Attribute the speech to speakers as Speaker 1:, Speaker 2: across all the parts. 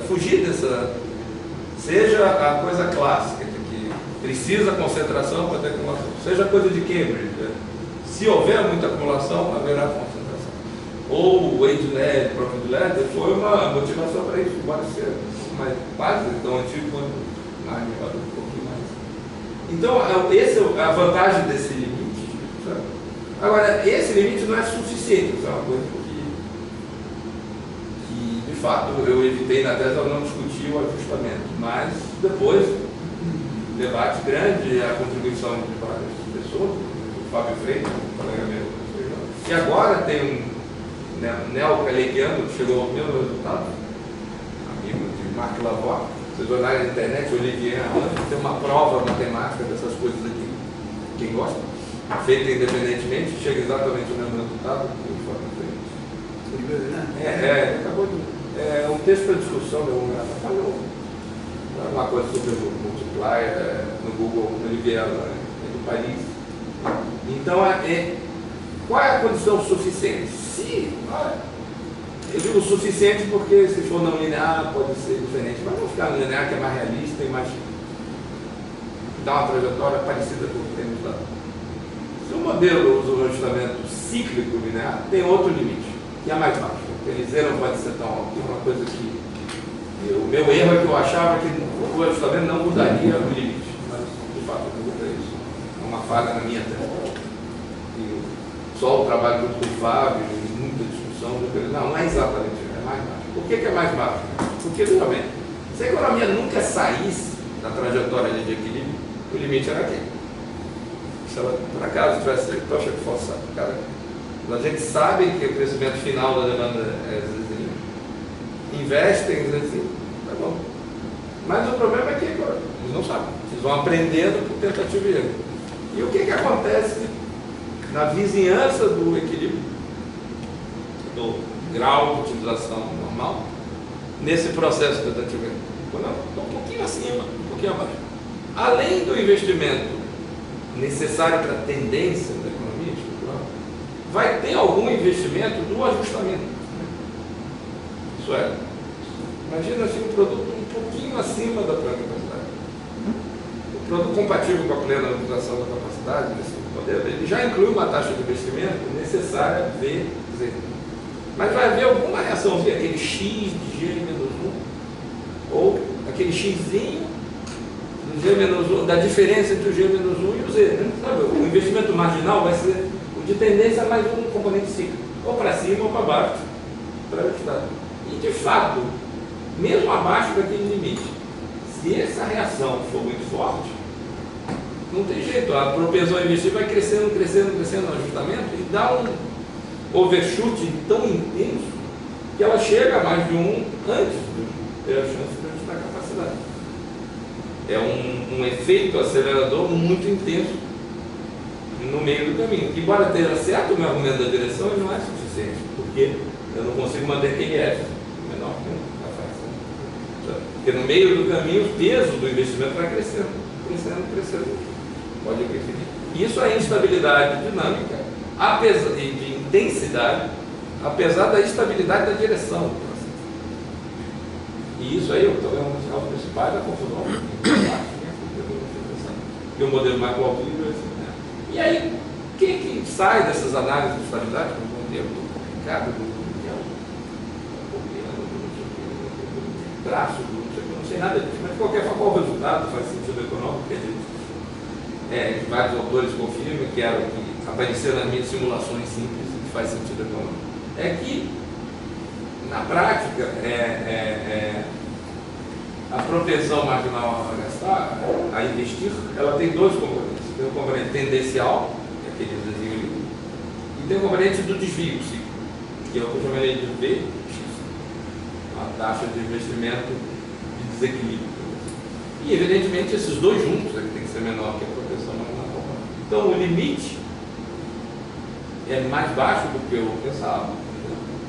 Speaker 1: fugir dessa, seja a coisa clássica, de que precisa concentração para ter acumulação, seja a coisa de Cambridge, né? Se houver muita acumulação, haverá concentração. Ou o Wade Led, o próprio Led, foi uma motivação para isso, embora seja mais quase tão antigo quanto mais, um pouquinho mais. Então, essa é a vantagem desse limite, sabe? Agora, esse limite não é suficiente, isso é uma coisa que de fato, eu evitei na tese ao não discutir o ajustamento, mas depois, debate grande, a contribuição de várias pessoas, o Fábio Freitas, um colega meu, e agora tem um neo-caleguiano que chegou ao mesmo resultado, amigo de Marc Lavoie. Vocês olharem na internet, Olivier tem uma prova matemática dessas coisas aqui, quem gosta, feita independentemente, chega exatamente ao mesmo resultado que o Fábio Freitas. Acabou de... É um texto para discussão, uma coisa sobre o multiplier no Google, Olivier, do Paris. Então, qual é a condição suficiente? Eu digo suficiente porque se for não linear pode ser diferente, mas vamos ficar no linear que é mais realista e mais dá uma trajetória parecida com o que temos lá. Se o modelo usa um ajustamento cíclico linear, tem outro limite, que é mais baixo. Ele zero não pode ser tão alto. É uma coisa que o meu erro é que eu achava que o ajustamento não mudaria o limite, mas de fato não muda isso. É uma falha na minha tese. Só o trabalho do Fábio, muita discussão, não é exatamente isso, é mais baixo. Por que é mais baixo? Porque, realmente, se a economia nunca saísse da trajetória de equilíbrio, o limite era aquele. Se ela, por acaso, tivesse tocha que forçar, a gente sabe que o crescimento final da demanda é zezinho, investem em zezinho, tá bom. Mas o problema é que eles não sabem, eles vão aprendendo por tentativa e erro. E o que acontece na vizinhança do equilíbrio, do grau de utilização normal, nesse processo de tentativa e erro? Quando eu um pouquinho acima, um pouquinho abaixo. Além do investimento necessário para a tendência da economia estrutural, vai ter algum investimento do ajustamento. Isso é, imagina assim um produto um pouquinho acima da plena capacidade. O produto compatível com a plena utilização da capacidade, desse poder, ele já inclui uma taxa de investimento necessária V, Z. Mas vai haver alguma reação, aquele X de G menos 1, ou aquele Xzinho do G menos 1, da diferença entre o G menos 1 e o Z. Né? Sabe, o investimento marginal vai ser de tendência a mais um componente cíclico, ou para cima ou para baixo, para ajustar. E de fato, mesmo abaixo daquele limite, se essa reação for muito forte, não tem jeito, a propensão a investir vai crescendo no ajustamento e dá um overshoot tão intenso que ela chega a mais de 1 antes de ter a chance de ajustar a capacidade. É um efeito acelerador muito intenso no meio do caminho. Embora tenha certo o meu argumento da direção, ele não é suficiente, porque eu não consigo manter QF menor que a fração. Porque no meio do caminho o peso do investimento vai crescendo. Pode preferir. Isso é instabilidade dinâmica, apesar de intensidade, apesar da estabilidade da direção. E isso aí, talvez um dos sinais principais da confusão. E o modelo macro-alquímico é assim. E aí, quem que sai dessas análises de estabilidade, como o modelo do Ricardo, do traço, não sei nada disso, mas de qualquer forma, qual o resultado faz sentido econômico, que vários autores confirmam que era o que apareceu nas minhas simulações simples, que faz sentido econômico, é que, na prática, a propensão marginal a gastar, a investir, ela tem dois componentes. Tem o componente tendencial, que é aquele desenho ali, e tem o componente do desvio cíclico, que é o que eu chamaria de V, a taxa de investimento de desequilíbrio. E, evidentemente, esses dois juntos tem que ser menor que a propensão marginal. Então, o limite é mais baixo do que eu pensava.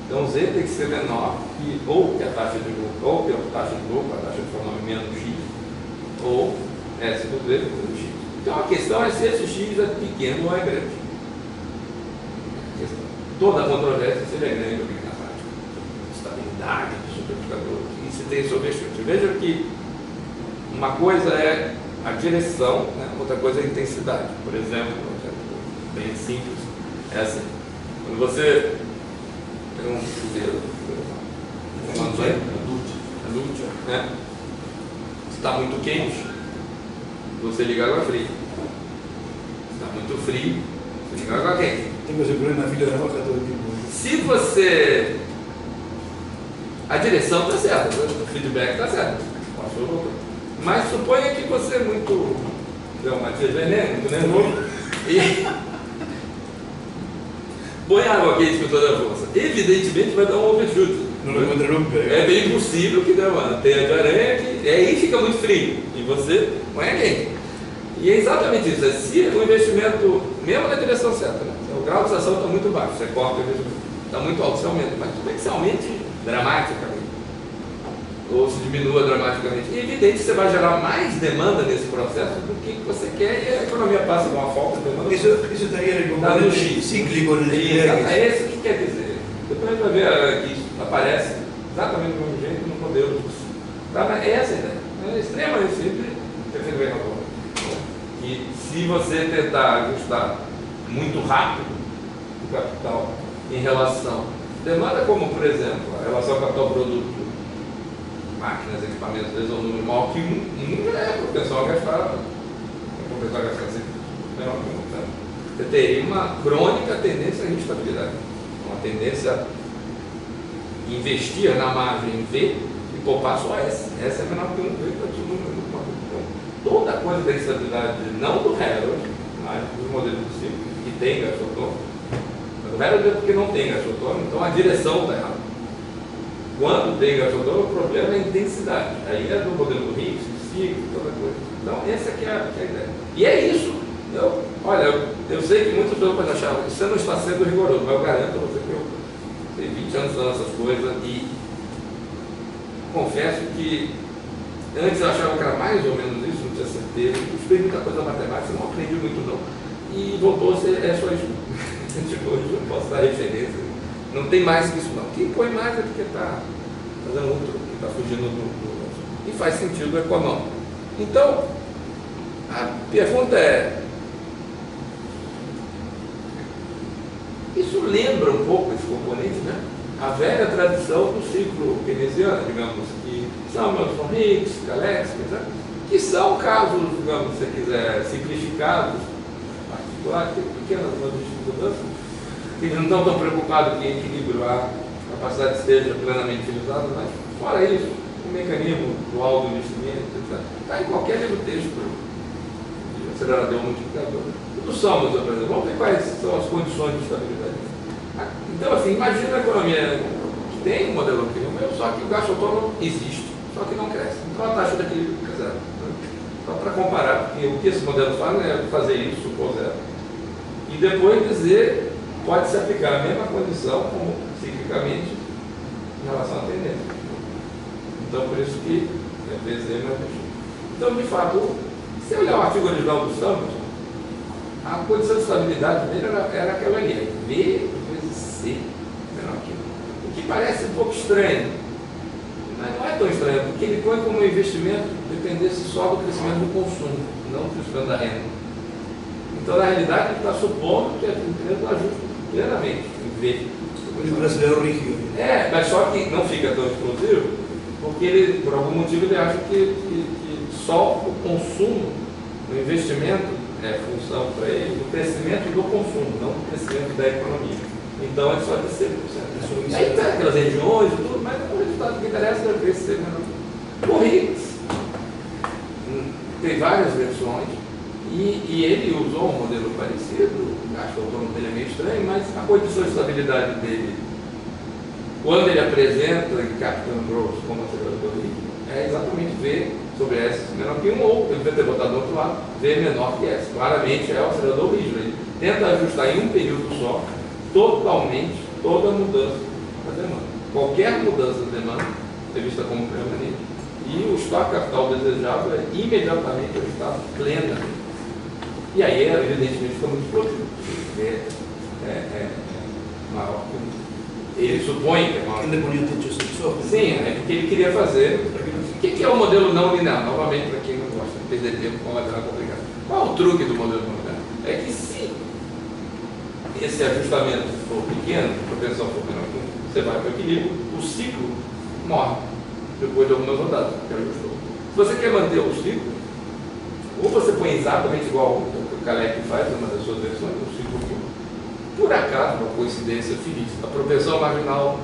Speaker 1: Então, Z tem que ser menor que ou que a taxa de lucro, ou que a taxa de lucro, a taxa de formamento X, ou S do Z do X. Então a questão é se esse X é pequeno ou é grande. Toda a controvérsia se ele é grande ou pequeno na prática. Estabilidade, se tem sobre chute. Veja que uma coisa é a direção, né? Outra coisa é a intensidade. Por exemplo, bem simples, é assim. Quando você tem um chuveiro, adulto, né? Se está muito quente, você liga água fria. Se está muito frio, você liga água quente.
Speaker 2: Tengo ese problema de fila de navaja todo el tiempo.
Speaker 1: Se você... A direção está certa, o feedback está certo. Mas suponha que você é muito... Matias Veneno, muito nervoso. E... põe água quente com toda a força. Evidentemente vai dar um overshoot.
Speaker 2: Não lo encuentro nunca.
Speaker 1: É bem possível que dê uma teia de aranha que aí fica muito frio. E você põe a quente. E é exatamente isso. Se o investimento, mesmo na direção certa, né? O grau de ação está muito baixo, você corta o investimento. Está muito alto, você aumenta. Mas como é que você aumente dramaticamente? Ou se diminua dramaticamente? E é evidente que você vai gerar mais demanda nesse processo do que você quer e a economia passa de uma falta de demanda.
Speaker 2: Isso estaría en el componente cíclico en el
Speaker 1: Exato. É esse que quer dizer. Depois a gente vai ver que isso aparece exatamente do mesmo jeito no modelo. Tá? Mas é essa a ideia. É extremamente simples. Perfeito bem na conta. E se você tentar ajustar muito rápido o capital em relação demanda, como por exemplo a relação capital-produto, máquinas, equipamentos, vezes um número maior que um já é propensão a gastar, assim, menor que um. Né? Você teria uma crônica tendência à instabilidade, uma tendência a investir na margem V e poupar só S. S é menor que um, V para todo mundo. Toda coisa da instabilidade, não do Harold, mas do modelo do ciclo, que tem gastotômico. Mas o Harold é porque não tem gastotômico, então a direção está errada. Quando tem gastotômico, o problema é a intensidade. Aí é do modelo do Higgs, do ciclo, toda coisa. Então, essa aqui é a ideia. E é isso. Eu sei que muitas pessoas podem achar que você não está sendo rigoroso, mas eu garanto a você que eu tenho 20 anos falando essas coisas e confesso que antes eu achava que era mais ou menos isso, não tinha certeza. Eu estudei muita coisa da matemática, não aprendi muito não. E voltou a ser, é só isso. Tipo, hoje eu não posso dar referência. Não tem mais que isso não. Quem põe mais é porque está fazendo outro, que está fugindo do... E faz sentido econômico. Então, a pergunta é... Isso lembra um pouco esse componente, né? A velha tradição do ciclo keynesiano, digamos, que são Milton Higgs, Galeski, que são casos, digamos, se você quiser, simplificados, particulares, tem pequenas mudanças, que não estão tão preocupados que em equilíbrio a capacidade esteja plenamente utilizada, mas fora isso, o mecanismo dual do investimento, etc. Está em qualquer livro texto de acelerador multiplicador. Tudo somos, por exemplo. Vamos ver quais são as condições de estabilidade. Então, assim, imagina a economia que tem um modelo meu, só que o gasto autônomo existe, só que não cresce. Então a taxa de equilíbrio é zero. Só para comparar, porque o que esse modelo faz é fazer isso, supor zero. E depois dizer, pode se aplicar a mesma condição, como ciclicamente, em relação à tendência. Então, por isso que é PZ mais B. Então, de fato, se olhar o artigo original do Sampson, a condição de estabilidade dele era aquela ali, V vezes C menor que 1. O que parece um pouco estranho, mas não é tão estranho, porque ele põe como investimento dependesse só do crescimento do consumo, não do crescimento da renda. Então, na realidade, ele está supondo que a empresa ajustam plenamente em V.
Speaker 2: Um acelerador rígido.
Speaker 1: É, mas só que não fica tão explosivo, porque ele, por algum motivo, ele acha que só o consumo, o investimento, é função para ele do crescimento do consumo, não do crescimento da economia. Então é só de 100%. Aí tem aquelas regiões e tudo, mas o resultado que interessa é crescer menor. O Higgs tem várias versões e ele usou um modelo parecido, acho que o autônomo dele é meio estranho, mas a condição de estabilidade dele, quando ele apresenta em Capital Growth como acelerador líquido, é exatamente V sobre S menor que 1, ou ele vai ter botado do outro lado, V menor que S. Claramente é o acelerador rígido. Ele tenta ajustar em um período só, totalmente, toda a mudança da demanda. Qualquer mudança da demanda é vista como permanente. E o estoque capital desejado é imediatamente ajustado plenamente. E aí, evidentemente, fica muito explosivo. É maior que 1. ele supõe que é maior.
Speaker 2: Ele ponía techo sensor.
Speaker 1: Sim, é porque ele queria fazer. O que é o modelo não linear? Novamente, para quem não gosta de perder tempo com material complicado. Qual é o truque do modelo não linear? É que se esse ajustamento for pequeno, a propensão for menor, você vai para o equilíbrio, o ciclo morre depois de algumas rodadas que ajustou. Se você quer manter o ciclo, ou você põe exatamente igual o Kalec faz, numa das suas versões, o ciclo por acaso, uma coincidência feliz, a propensão marginal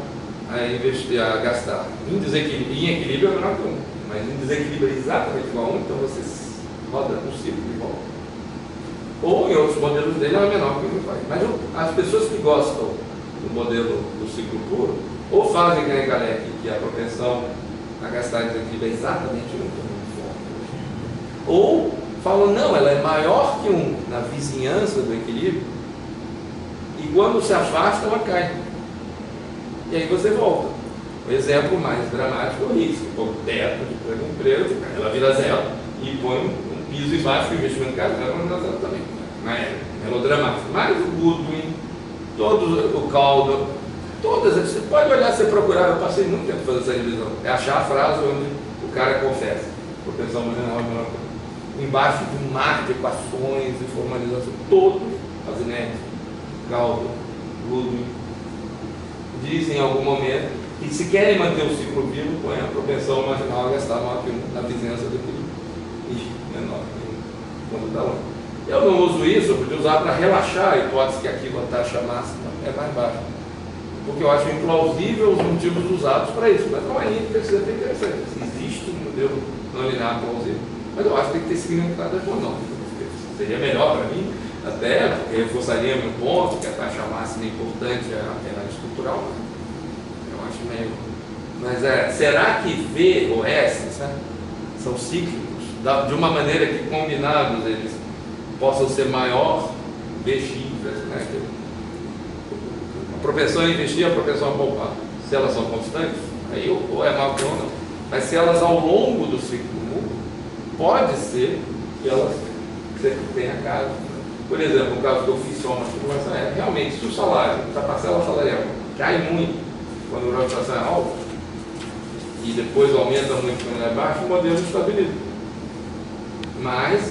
Speaker 1: a gastar em equilíbrio é menor que 1, mas em desequilíbrio é exatamente igual a 1, então você roda um ciclo igual. Ou em outros modelos dele é menor que o que faz. Mas as pessoas que gostam do modelo do ciclo puro, ou fazem que nem Kalec, que a propensão a gastar em desequilíbrio é exatamente 1, ou falam, não, ela é maior que 1 na vizinhança do equilíbrio, e quando se afasta ela cai. E aí você volta. O exemplo mais dramático é o risco. Põe teto de emprego, ela vira zero e põe um piso embaixo, o investimento caro, ela vai zero também. Não é melodramático. Mas o Goodwin, todo o Caldo, todas, você pode olhar, você procurar, eu passei muito tempo fazendo essa revisão, é achar a frase onde o cara confessa. Propensão marginal é menor que 1. Embaixo de um mar de equações e formalização, todos, Azinetti, Caldo, Goodwin, dizem em algum momento que se querem manter o ciclo vivo, põe a propensão marginal a gastar maior que 1 na vizinhança do equilíbrio e menor que 1 quando está longe. Eu não uso isso, eu podia usar para relaxar a hipótese que aqui a taxa máxima é mais baixa, porque eu acho implausível os motivos usados para isso, mas não é aí que precisa ter interessante. Existe um modelo não linear plausível, mas eu acho que tem que ter significado econômico. Seria melhor para mim, até porque reforçaria meu ponto, que a taxa máxima é importante, é estrutural, eu acho meio. Mas será que V ou S são cíclicos, de uma maneira que combinados eles possam ser maior VX, né? A propensão a investir, a propensão a poupar, se elas são constantes, aí ou é maior que ou não. Mas se elas ao longo do ciclo mudam, pode ser que elas tenham caso. Por exemplo, o caso que eu fiz só uma simulação realmente, se o salário, se a parcela salarial cai muito quando o grau de inflação é alto e depois aumenta muito quando é baixo, o modelo estabiliza. Mas